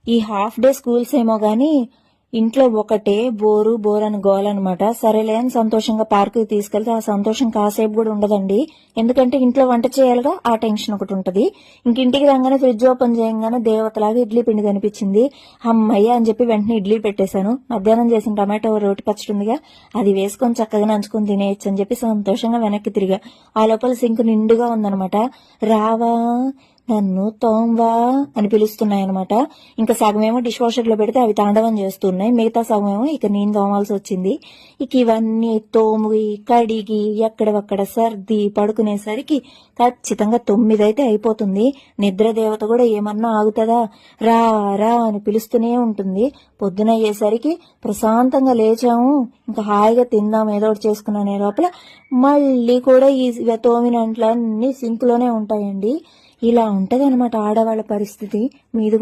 ఈ half day schools ఏమో గాని ఇంట్లో ఒకటే బోరు అని గోలనమాట. సరేలే అని సంతోషంగా పార్కుకి తీసుకెళ్తే ఆ సంతోషం కాసేపు కూడా ఉండదండి. ఎందుకంటే ఇంట్లో వంట చేయాలిగా, ఆ టెన్షన్ ఒకటి ఉంటది. ఇంటికి రాగానే ఫ్రిడ్జ్ ఓపెన్ చేయగానే దేవతలాగా ఇడ్లీ పిండి కనిపించింది. అమ్మయ్య అని చెప్పి వెంటనే ఇడ్లీ పెట్టేశాను. మధ్యాహ్నం చేసిన టమాటో రోటి పచ్చడి ఉందిగా, అది వేసుకొని చక్కగా నంచుకొని తినేయచ్చు అని చెప్పి సంతోషంగా వెనక్కి తిరిగా. ఆ లోపల సింక్ నిండుగా ఉందనమాట. రావా నన్ను తోంవా అని పిలుస్తున్నాయనమాట. ఇంకా సగమేమో డిష్ వాషర్ లో పెడితే అవి తాండవం చేస్తున్నాయి, మిగతా సగమేమో ఇక నేను తోమాల్సి వచ్చింది. ఇక ఇవన్నీ తోమి కడిగి ఎక్కడవక్కడ సర్ది పడుకునేసరికి ఖచ్చితంగా 9 అయితే అయిపోతుంది. నిద్ర దేవత కూడా ఏమన్నా ఆగుతుందా, రా రా అని పిలుస్తూనే ఉంటుంది. పొద్దున అయ్యేసరికి ప్రశాంతంగా లేచాము, ఇంకా హాయిగా తిందాం ఏదో ఒకటి చేసుకున్నానే లోపల మళ్ళీ కూడా ఈ తోమిన అంట్లన్నీ సింక్ లోనే ఉంటాయండి. ఇలా ఉంటదన్నమాట ఆడవాళ్ళ పరిస్థితి. మీది కూడా